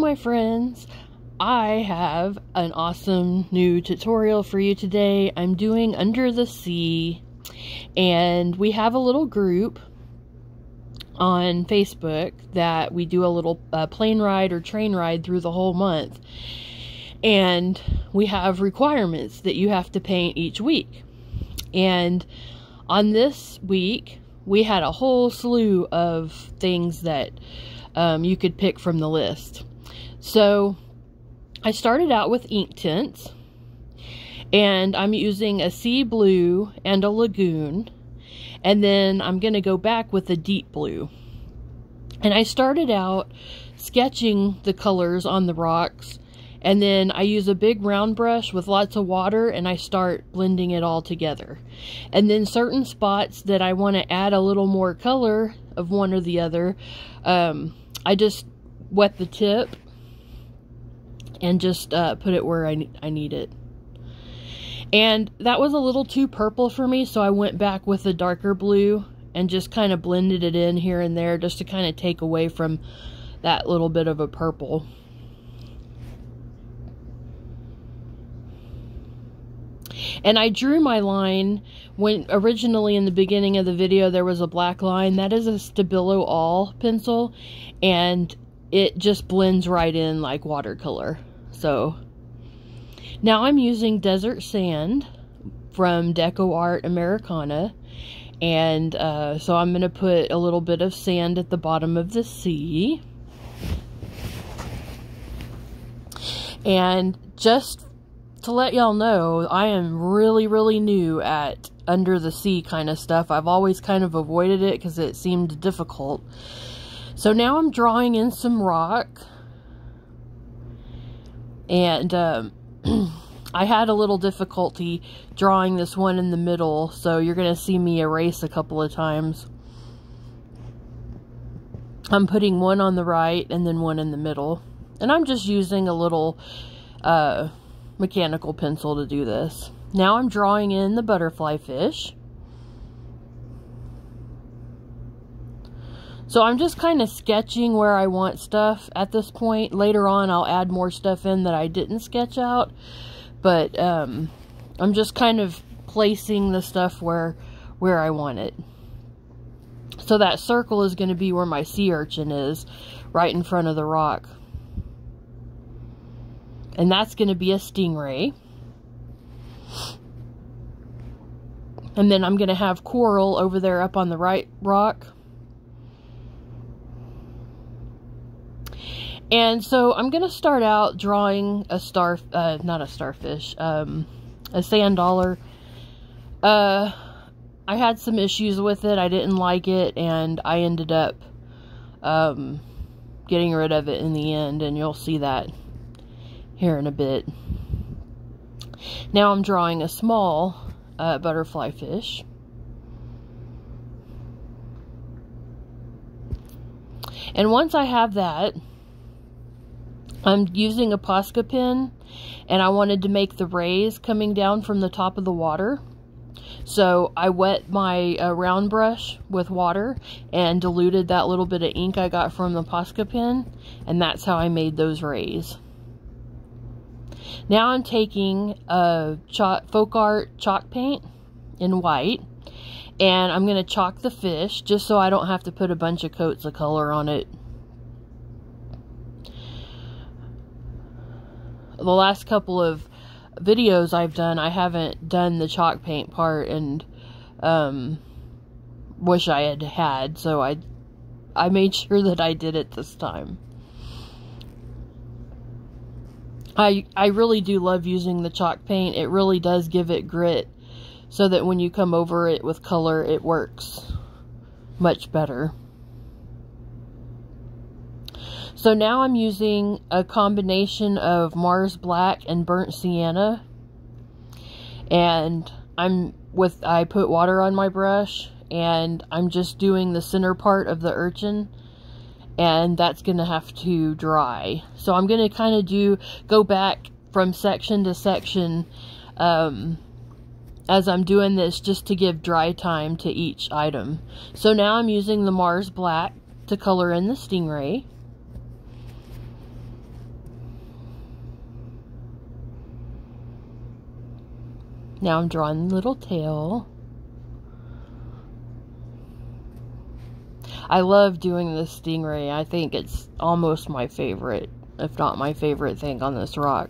my friends, I have an awesome new tutorial for you today. I'm doing Under the Sea, and we have a little group on Facebook that we do a little plane ride or train ride through the whole month, and we have requirements that you have to paint each week. And on this week we had a whole slew of things that you could pick from the list. So I started out with inktense, and I'm using a sea blue and a lagoon, and then I'm going to go back with a deep blue. And I started out sketching the colors on the rocks, and then I use a big round brush with lots of water and I start blending it all together. And then certain spots that I want to add a little more color of one or the other, I just wet the tip and just put it where I need it. And that was a little too purple for me, so I went back with a darker blue and just kind of blended it in here and there just to kind of take away from that little bit of a purple. And I drew my line when originally in the beginning of the video there was a black line. That is a Stabilo All pencil, and it just blends right in like watercolor. So now I'm using desert sand from Decoart Americana, and so I'm going to put a little bit of sand at the bottom of the sea. And just to let y'all know, I am really new at under the sea kind of stuff. I've always kind of avoided it because it seemed difficult. So now I'm drawing in some rock, and I had a little difficulty drawing this one in the middle, so you're going to see me erase a couple of times. I'm putting one on the right and then one in the middle, and I'm just using a little mechanical pencil to do this. Now I'm drawing in the butterfly fish. So I'm just kind of sketching where I want stuff at this point. Later on I'll add more stuff in that I didn't sketch out, but I'm just kind of placing the stuff where I want it. So that circle is going to be where my sea urchin is, right in front of the rock. And that's going to be a stingray. And then I'm going to have coral over there up on the right rock. And so I'm going to start out drawing a not a starfish, a sand dollar. I had some issues with it. I didn't like it, and I ended up getting rid of it in the end, and you'll see that here in a bit. Now I'm drawing a small butterfly fish. And once I have that, I'm using a posca pen, and I wanted to make the rays coming down from the top of the water. So I wet my round brush with water and diluted that little bit of ink I got from the posca pen, and that's how I made those rays. Now I'm taking a Folkart chalk paint in white, and I'm going to chalk the fish just so I don't have to put a bunch of coats of color on it. The last couple of videos I've done, I haven't done the chalk paint part, and wish I had, so I made sure that I did it this time. I really do love using the chalk paint. It really does give it grit, so that when you come over it with color, it works much better. So now I'm using a combination of Mars Black and Burnt Sienna, and I put water on my brush, and I'm just doing the center part of the urchin, and that's going to have to dry. So I'm going to kind of go back from section to section as I'm doing this, just to give dry time to each item. So now I'm using the Mars Black to color in the stingray. Now I'm drawing the little tail. I love doing this stingray. I think it's almost my favorite, if not my favorite thing on this rock.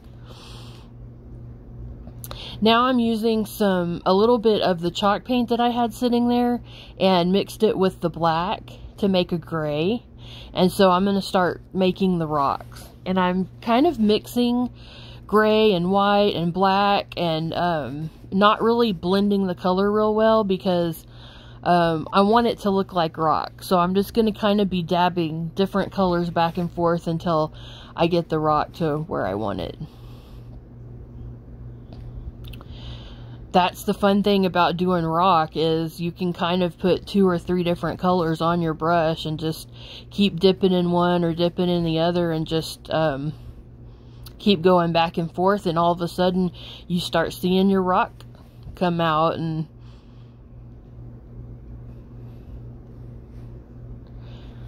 Now I'm using a little bit of the chalk paint that I had sitting there and mixed it with the black to make a gray. And so I'm going to start making the rocks. And I'm kind of mixing gray and white and black and not really blending the color real well because I want it to look like rock. So I'm just going to kind of be dabbing different colors back and forth until I get the rock to where I want it. That's the fun thing about doing rock, is you can kind of put 2 or 3 different colors on your brush and just keep dipping in one or dipping in the other and just keep going back and forth, and all of a sudden you start seeing your rock come out. And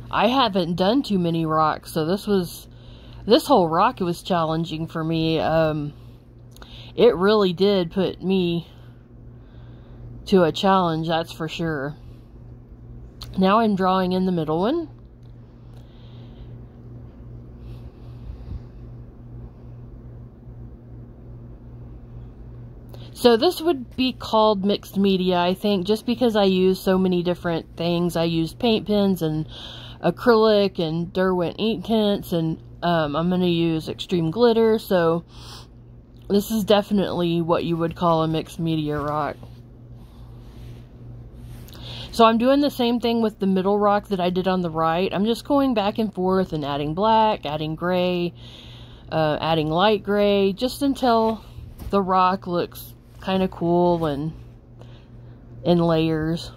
I haven't done too many rocks, so this whole rock was challenging for me. It really did put me to a challenge, that's for sure. Now I'm drawing in the middle one. So this would be called mixed media, I think, just because I use so many different things. I used paint pens and acrylic and Derwent inktense, and I'm going to use extreme glitter, so this is definitely what you would call a mixed media rock. So I'm doing the same thing with the middle rock that I did on the right. I'm just going back and forth and adding black, adding gray, adding light gray, just until the rock looks kind of cool and in layers.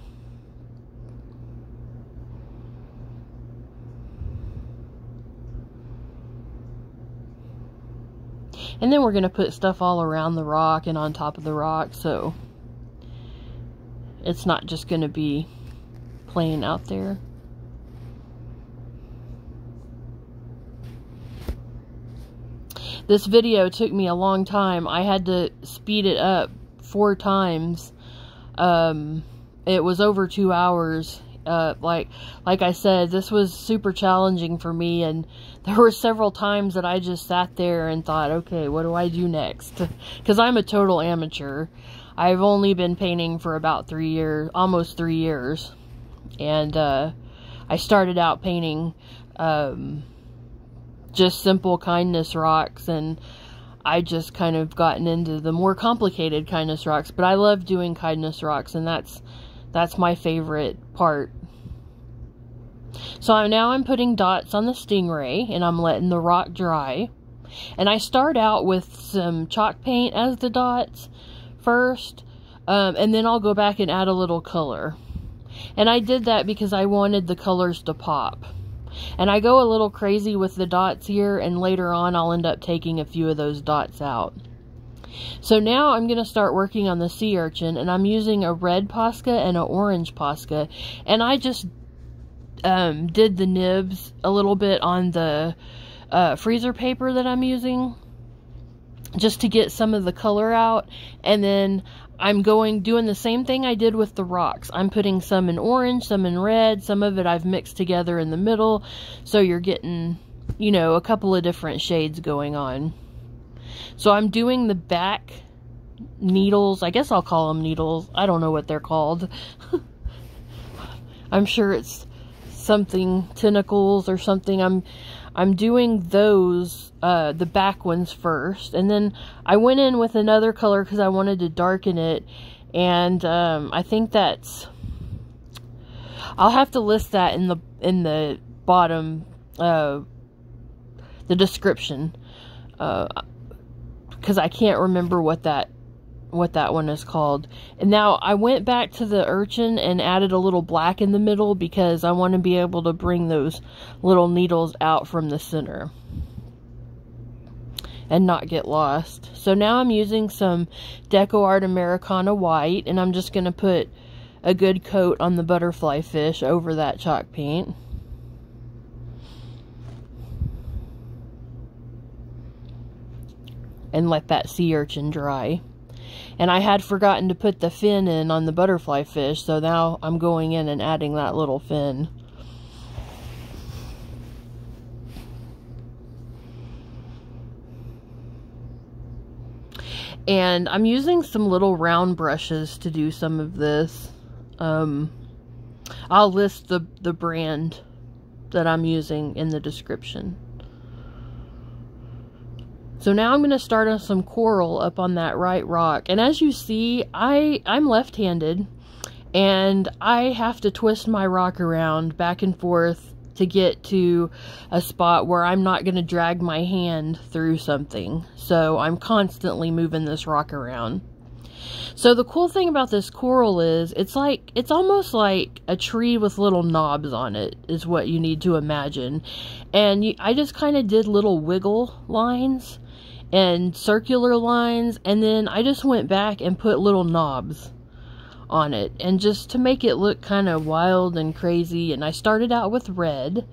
And then we're going to put stuff all around the rock and on top of the rock, so it's not just going to be plain out there. This video took me a long time. I had to speed it up 4 times. It was over 2 hours. Like I said, this was super challenging for me, and there were several times that I just sat there and thought, okay, what do I do next? Because I'm a total amateur. I've only been painting for about 3 years, almost 3 years, and I started out painting just simple kindness rocks, and I just kind of gotten into the more complicated kindness rocks. But I love doing kindness rocks, and that's my favorite part. So now I'm putting dots on the stingray, and I'm letting the rock dry. And I start out with some chalk paint as the dots first, and then I'll go back and add a little color. And I did that because I wanted the colors to pop. And I go a little crazy with the dots here, and later on I'll end up taking a few of those dots out. So now I'm going to start working on the sea urchin, and I'm using a red posca and an orange posca, and I just did the nibs a little bit on the freezer paper that I'm using, just to get some of the color out. And then I'm doing the same thing I did with the rocks. I'm putting some in orange, some in red, some of it I've mixed together in the middle, so you're getting, you know, a couple of different shades going on. So I'm doing the back needles. I guess I'll call them needles. I don't know what they're called. I'm sure it's something, tentacles or something. I'm doing those, the back ones first, and then I went in with another color because I wanted to darken it, and I think that's, I'll have to list that in the bottom, the description, because I can't remember what that one is called. And now I went back to the urchin and added a little black in the middle because I want to be able to bring those little needles out from the center and not get lost. So now I'm using some Decoart Americana white, and I'm just going to put a good coat on the butterfly fish over that chalk paint. And let that sea urchin dry. And I had forgotten to put the fin in on the butterfly fish, so now I'm going in and adding that little fin. And I'm using some little round brushes to do some of this. I'll list the brand that I'm using in the description. So now I'm going to start on some coral up on that right rock. And as you see, I'm left-handed, and I have to twist my rock around back and forth to get to a spot where I'm not going to drag my hand through something. So I'm constantly moving this rock around. So the cool thing about this coral is it's almost like a tree with little knobs on it is what you need to imagine. And I just kind of did little wiggle lines and circular lines, and then I just went back and put little knobs on it, and just to make it look kind of wild and crazy. And I started out with red,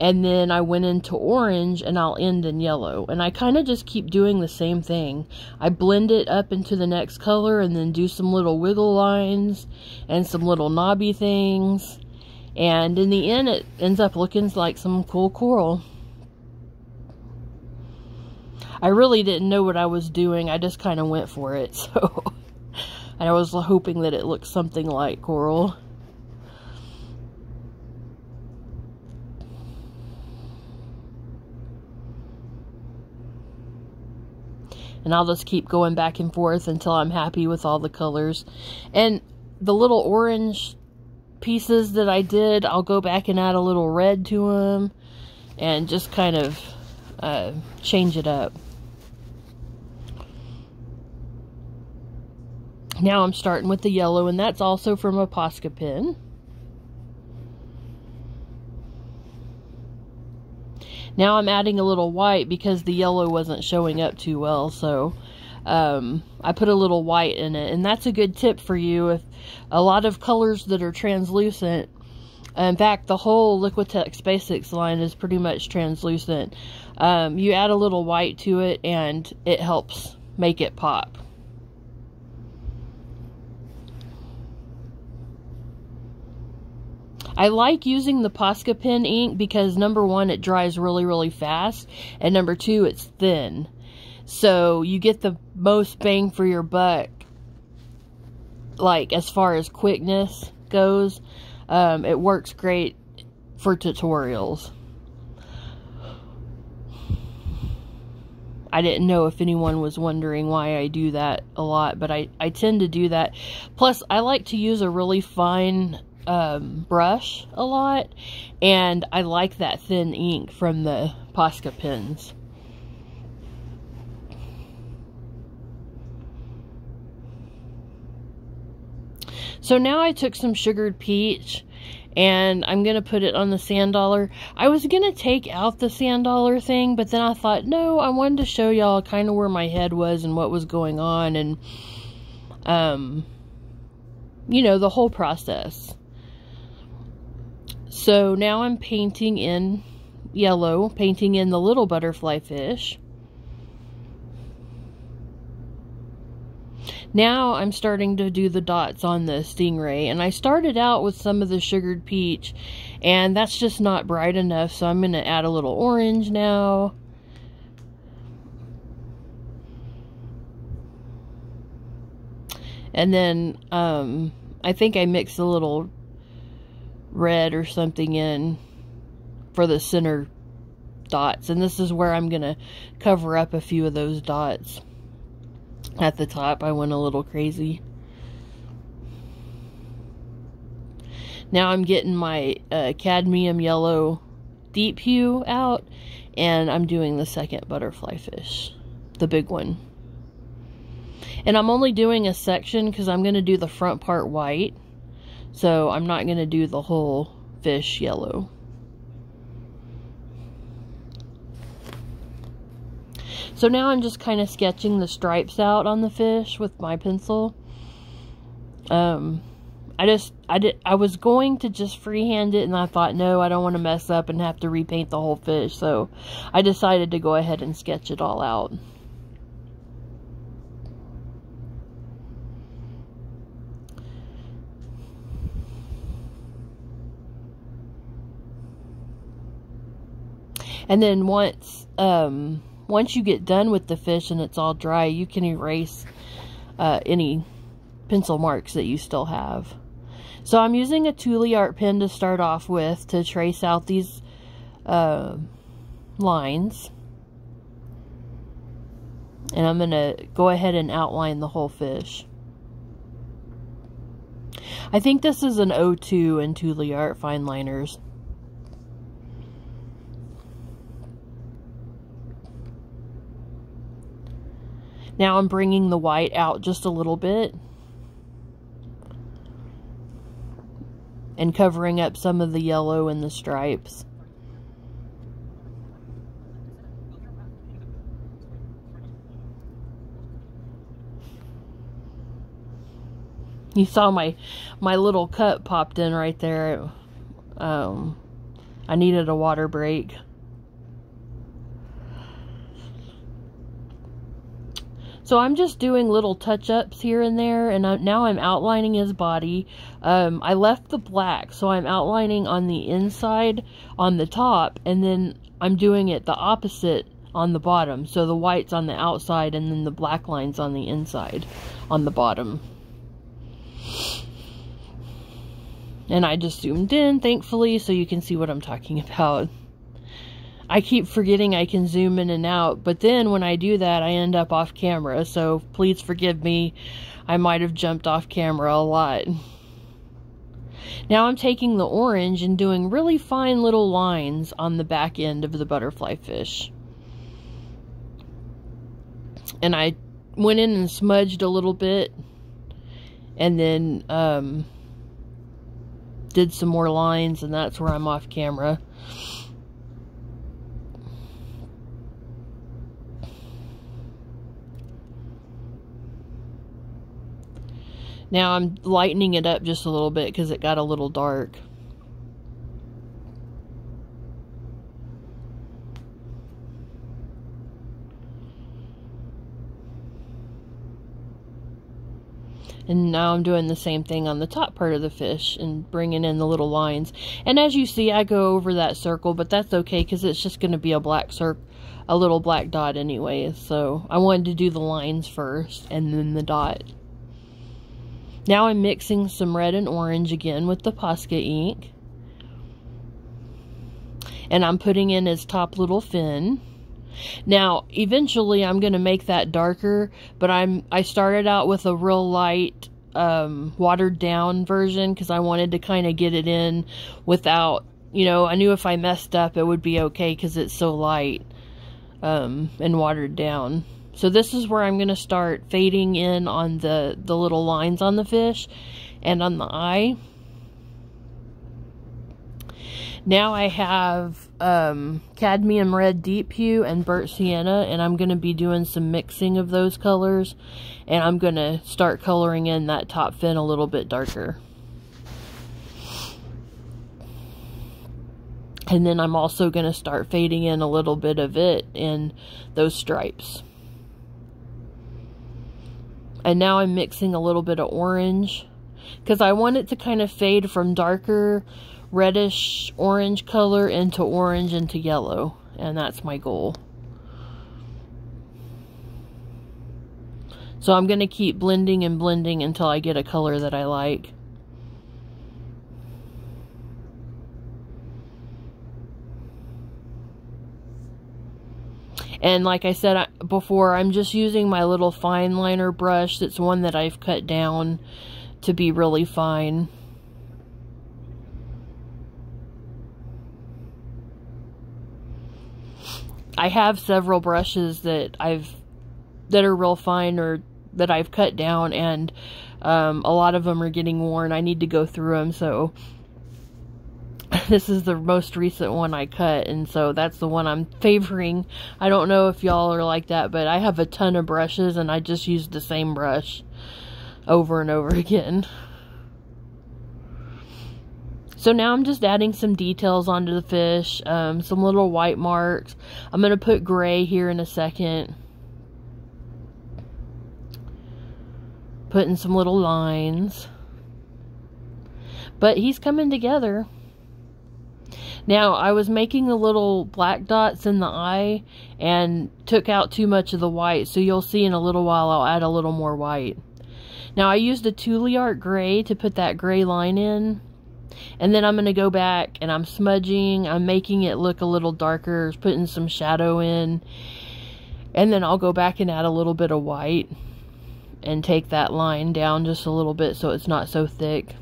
and then I went into orange, and I'll end in yellow. And I kind of just keep doing the same thing. I blend it up into the next color, and then do some little wiggle lines and some little knobby things, and in the end it ends up looking like some cool coral. I really didn't know what I was doing. I just kind of went for it, so I was hoping that it looked something like coral. And I'll just keep going back and forth until I'm happy with all the colors. And the little orange pieces that I did, I'll go back and add a little red to them and just kind of change it up. Now I'm starting with the yellow, and that's also from a Posca pen. Now I'm adding a little white because the yellow wasn't showing up too well, so I put a little white in it. And that's a good tip for you if a lot of colors that are translucent. In fact, the whole Liquitex Basics line is pretty much translucent. You add a little white to it, and it helps make it pop. I like using the Posca pen ink because number one, it dries really, really fast, and number two, it's thin. So you get the most bang for your buck, like as far as quickness goes. It works great for tutorials. I didn't know if anyone was wondering why I do that a lot, but I tend to do that. Plus, I like to use a really fine brush a lot, and I like that thin ink from the Posca pens. So now I took some sugared peach, and I'm going to put it on the sand dollar. I was going to take out the sand dollar thing, but then I thought, no, I wanted to show y'all kind of where my head was and what was going on, and you know, the whole process. So now I'm painting in yellow, painting in the little butterfly fish. Now I'm starting to do the dots on the stingray, and I started out with some of the sugared peach, and that's just not bright enough, so I'm going to add a little orange now. And then I think I mixed a little red or something in for the center dots, and this is where I'm gonna cover up a few of those dots at the top. I went a little crazy. Now I'm getting my cadmium yellow deep hue out, and I'm doing the second butterfly fish, the big one. And I'm only doing a section because I'm going to do the front part white. So I'm not going to do the whole fish yellow. So now I'm just kind of sketching the stripes out on the fish with my pencil. I was going to just freehand it, and I thought, no, I don't want to mess up and have to repaint the whole fish. So I decided to go ahead and sketch it all out. And then once you get done with the fish and it's all dry, you can erase any pencil marks that you still have. So I'm using a tooli art pen to start off with to trace out these lines. And I'm going to go ahead and outline the whole fish. I think this is an 02 in tooli art fine liners. Now I'm bringing the white out just a little bit and covering up some of the yellow and the stripes. You saw my little cut popped in right there. I needed a water break. So I'm just doing little touch-ups here and there, and now I'm outlining his body. I left the black, so I'm outlining on the inside, on the top, and then I'm doing it the opposite on the bottom. So the white's on the outside, and then the black line's on the inside, on the bottom. And I just zoomed in, thankfully, so you can see what I'm talking about. I keep forgetting I can zoom in and out, but then when I do that, I end up off camera, so please forgive me. I might have jumped off camera a lot. Now I'm taking the orange and doing really fine little lines on the back end of the butterfly fish. And I went in and smudged a little bit, and then did some more lines, and that's where I'm off camera. Now I'm lightening it up just a little bit because it got a little dark. And now I'm doing the same thing on the top part of the fish and bringing in the little lines. And as you see, I go over that circle, but that's okay because it's just going to be a black circle, a little black dot anyway. So I wanted to do the lines first and then the dot. Now I'm mixing some red and orange again with the Posca ink. And I'm putting in his top little fin. Now, eventually I'm going to make that darker, but I started out with a real light, watered down version because I wanted to kind of get it in without, you know, I knew if I messed up it would be okay because it's so light and watered down. So this is where I'm going to start fading in on the little lines on the fish and on the eye. Now I have cadmium red deep hue and burnt sienna, and I'm going to be doing some mixing of those colors, and I'm going to start coloring in that top fin a little bit darker. And then I'm also going to start fading in a little bit of it in those stripes. And now I'm mixing a little bit of orange because I want it to kind of fade from darker reddish orange color into orange into yellow, and that's my goal. So I'm going to keep blending and blending until I get a color that I like. And like I said before, I'm just using my little fine liner brush. That's one that I've cut down to be really fine. I have several brushes that are real fine or that I've cut down, and a lot of them are getting worn. I need to go through them, so this is the most recent one I cut, and so that's the one I'm favoring. I don't know if y'all are like that, but I have a ton of brushes and I just use the same brush over and over again. So now I'm just adding some details onto the fish, some little white marks. I'm going to put gray here in a second. Putting some little lines. But he's coming together. Now, I was making the little black dots in the eye and took out too much of the white, so you'll see in a little while I'll add a little more white. Now, I used a tooli art gray to put that gray line in, and then I'm going to go back and I'm smudging, I'm making it look a little darker, putting some shadow in, and then I'll go back and add a little bit of white and take that line down just a little bit so it's not so thick.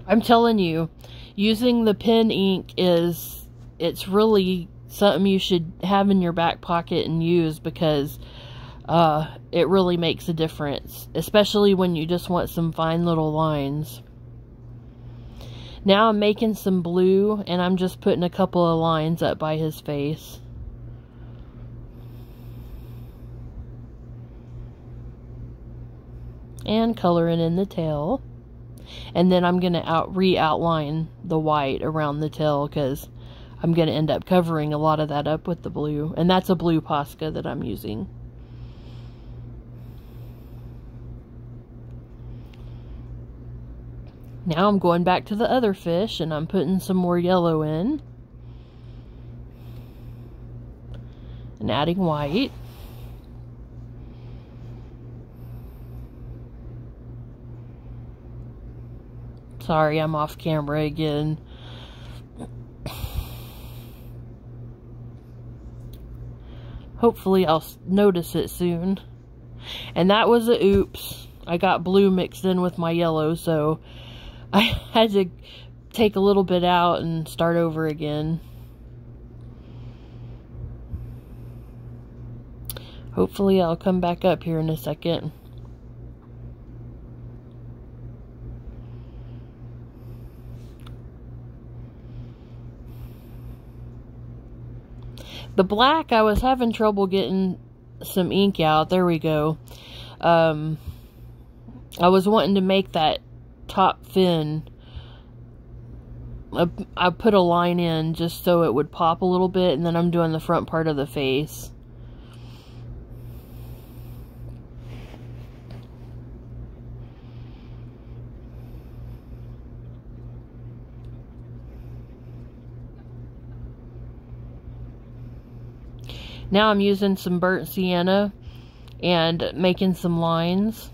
I'm telling you, using the pen ink it's really something you should have in your back pocket and use, because it really makes a difference, especially when you just want some fine little lines. Now I'm making some blue, and I'm just putting a couple of lines up by his face. And coloring in the tail. And then I'm going to re-outline the white around the tail, because I'm going to end up covering a lot of that up with the blue. And that's a blue posca that I'm using. Now I'm going back to the other fish, and I'm putting some more yellow in. And adding white. Sorry, I'm off camera again. Hopefully I'll notice it soon. And that was a oops. I got blue mixed in with my yellow, so I had to take a little bit out and start over again. Hopefully I'll come back up here in a second. The black, I was having trouble getting some ink out. There we go. I was wanting to make that top fin. I put a line in just so it would pop a little bit, and then I'm doing the front part of the face. Now I'm using some burnt sienna and making some lines.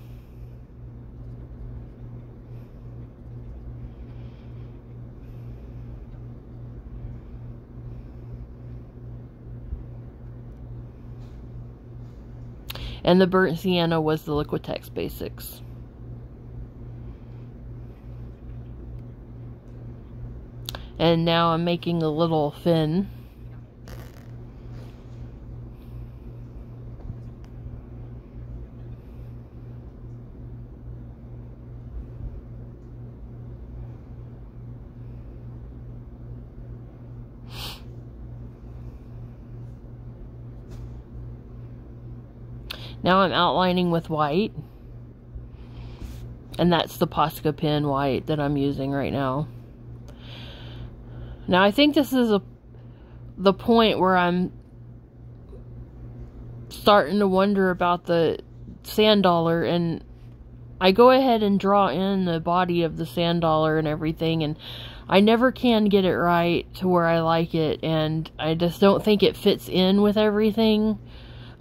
And the burnt sienna was the Liquitex Basics. And now I'm making a little fin. Now I'm outlining with white, and that's the Posca pen white that I'm using right now. Now I think this is the point where I'm starting to wonder about the sand dollar, and I go ahead and draw in the body of the sand dollar and everything, and I never can get it right to where I like it, and I just don't think it fits in with everything.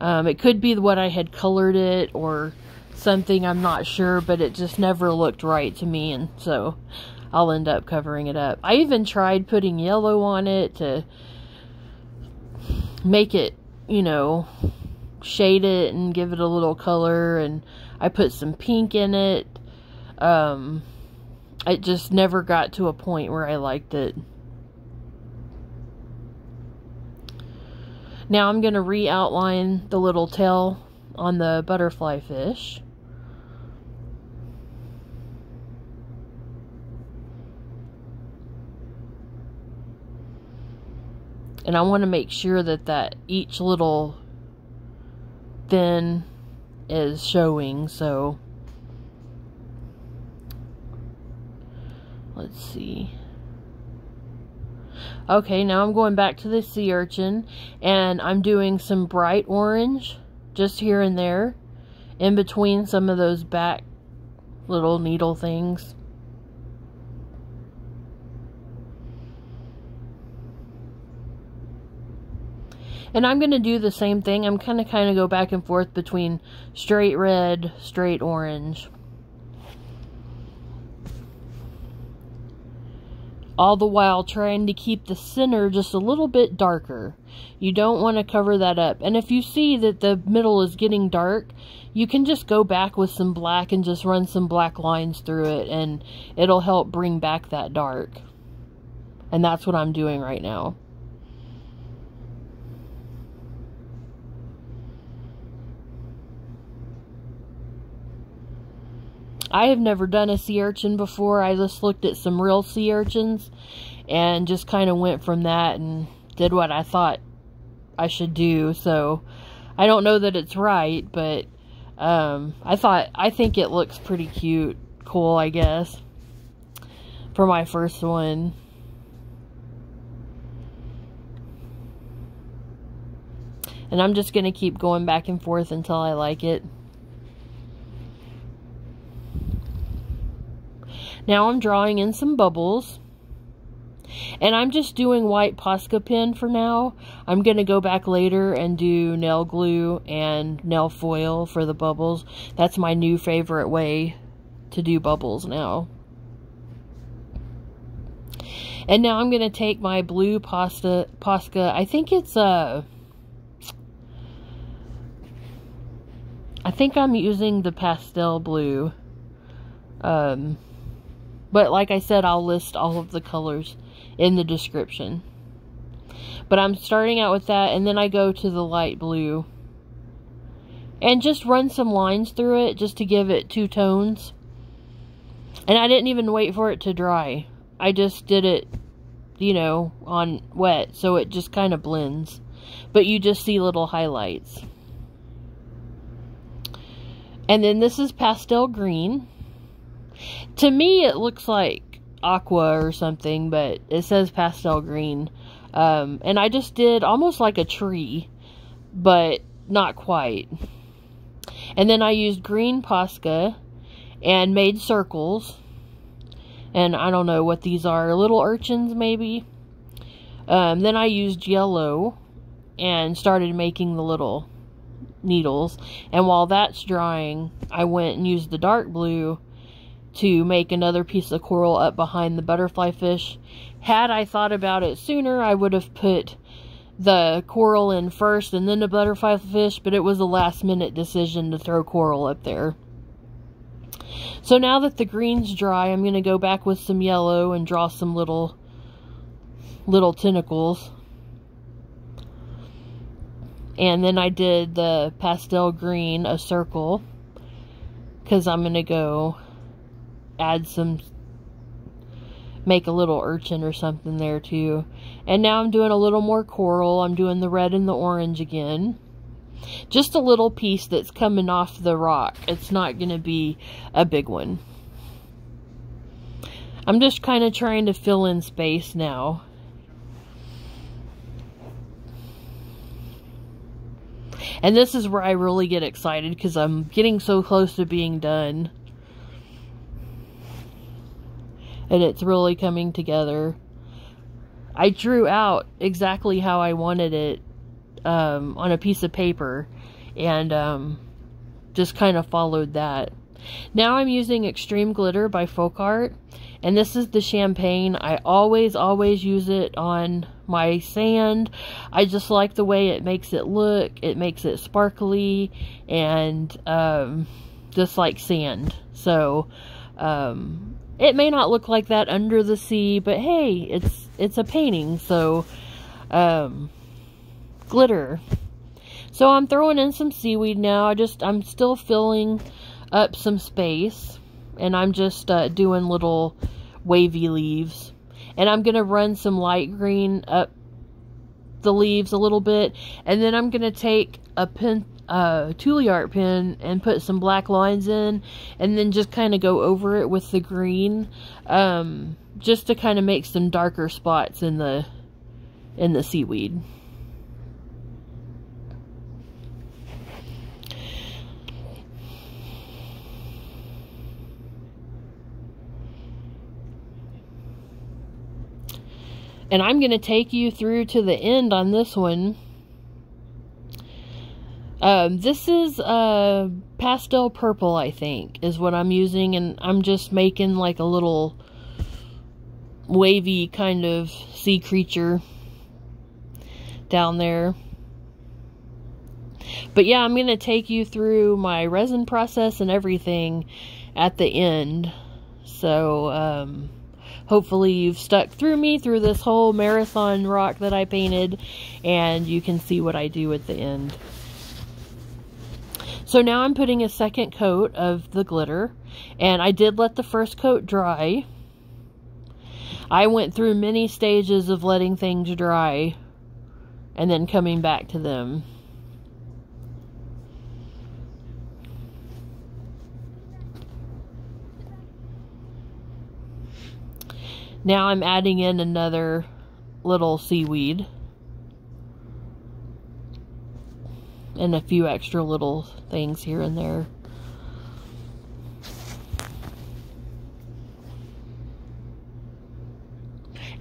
It could be what I had colored it or something, I'm not sure, but it just never looked right to me, and so I'll end up covering it up. I even tried putting yellow on it to make it, you know, shade it and give it a little color, and I put some pink in it. It just never got to a point where I liked it. Now I'm going to re-outline the little tail on the butterfly fish. And I want to make sure that each little fin is showing, so let's see. Okay, now I'm going back to the sea urchin, and I'm doing some bright orange just here and there in between some of those back little needle things. And I'm going to do the same thing. I'm kind of go back and forth between straight red, straight orange. All the while trying to keep the center just a little bit darker. You don't want to cover that up. And if you see that the middle is getting dark, you can just go back with some black and just run some black lines through it, and it'll help bring back that dark. And that's what I'm doing right now. I have never done a sea urchin before. I just looked at some real sea urchins and just kind of went from that and did what I thought I should do. So I don't know that it's right, but I think it looks pretty cute, cool, I guess, for my first one. And I'm just going to keep going back and forth until I like it. Now I'm drawing in some bubbles. And I'm just doing white posca pen for now. I'm going to go back later and do nail glue and nail foil for the bubbles. That's my new favorite way to do bubbles now. And now I'm going to take my blue posca. I think it's I think I'm using the pastel blue. But like I said, I'll list all of the colors in the description. But I'm starting out with that, and then I go to the light blue. And just run some lines through it, just to give it two tones. And I didn't even wait for it to dry. I just did it, you know, on wet, so it just kind of blends. But you just see little highlights. And then this is pastel green. To me, it looks like aqua or something, but it says pastel green. And I just did almost like a tree, but not quite. And then I used green posca and made circles. And I don't know what these are, little urchins maybe. Then I used yellow and started making the little needles. And while that's drying, I went and used the dark blue to make another piece of coral up behind the butterfly fish. Had I thought about it sooner, I would have put the coral in first and then the butterfly fish, but it was a last minute decision to throw coral up there. So now that the green's dry, I'm going to go back with some yellow and draw some little tentacles. And then I did the pastel green, a circle, because I'm going to go add some, make a little urchin or something there too. And now I'm doing a little more coral. I'm doing the red and the orange again. Just a little piece that's coming off the rock. It's not going to be a big one. I'm just kind of trying to fill in space now. And this is where I really get excited because I'm getting so close to being done. And it's really coming together. I drew out exactly how I wanted it on a piece of paper. And just kind of followed that. Now I'm using Extreme Glitter by Folkart. And this is the champagne. I always use it on my sand. I just like the way it makes it look. It makes it sparkly and just like sand. So it may not look like that under the sea, but hey, it's a painting, so glitter. So I'm throwing in some seaweed now. I'm still filling up some space, and I'm just doing little wavy leaves. And I'm going to run some light green up the leaves a little bit, and then I'm going to take a tooli art pen and put some black lines in, and then just kind of go over it with the green, just to kind of make some darker spots in the seaweed. And I'm going to take you through to the end on this one. This is pastel purple, I think, is what I'm using. And I'm just making like a little wavy kind of sea creature down there. But yeah, I'm going to take you through my resin process and everything at the end. So, hopefully you've stuck through me through this whole marathon rock that I painted, and you can see what I do at the end. So now I'm putting a second coat of the glitter, and I did let the first coat dry. I went through many stages of letting things dry and then coming back to them. Now I'm adding in another little seaweed and a few extra little things here and there.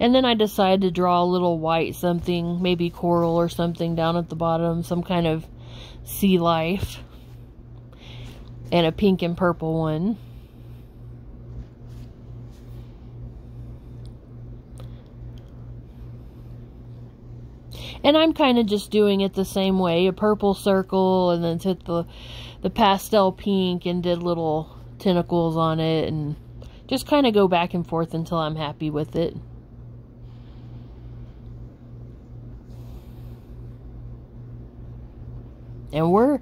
And then I decided to draw a little white something, maybe coral or something down at the bottom, some kind of sea life, and a pink and purple one. And I'm kind of just doing it the same way, a purple circle, and then took the pastel pink and did little tentacles on it, and just kind of go back and forth until I'm happy with it. And we're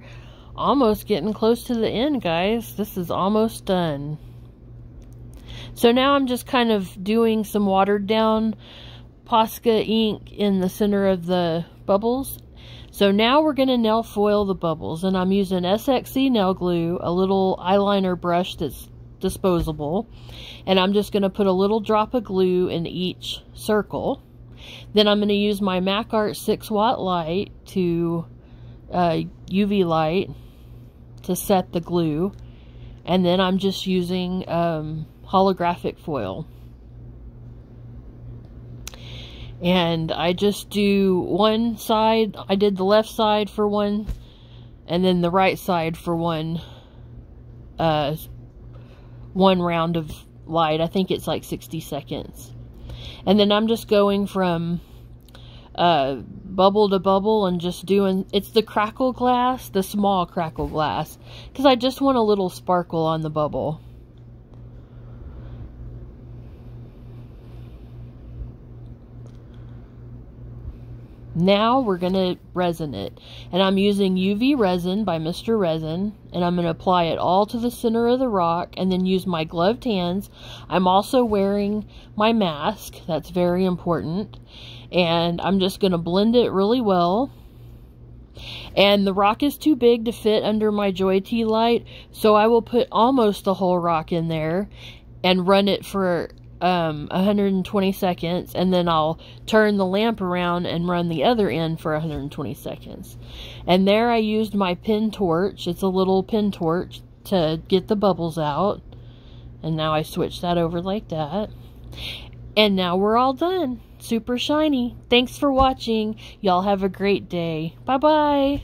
almost getting close to the end, guys. This is almost done. So now I'm just kind of doing some watered down posca ink in the center of the bubbles. So now we're going to nail foil the bubbles, and I'm using SXC nail glue, a little eyeliner brush that's disposable, and I'm just going to put a little drop of glue in each circle. Then I'm going to use my makkart 6-watt light to UV light to set the glue, and then I'm just using holographic foil. And I just do one side. I did the left side for one, and then the right side for one round of light. I think it's like 60 seconds. And then I'm just going from bubble to bubble and just doing, it's the crackle glass, the small crackle glass, because I just want a little sparkle on the bubble. Now we're going to resin it, and I'm using UV resin by Mr. Resin, and I'm going to apply it all to the center of the rock and then use my gloved hands. I'm also wearing my mask, that's very important, and I'm just going to blend it really well. And the rock is too big to fit under my joytoii light, so I will put almost the whole rock in there and run it for 120 seconds, and then I'll turn the lamp around and run the other end for 120 seconds. And there I used my pen torch. It's a little pen torch to get the bubbles out. And now I switch that over like that. And now we're all done. Super shiny. Thanks for watching. Y'all have a great day. Bye-bye.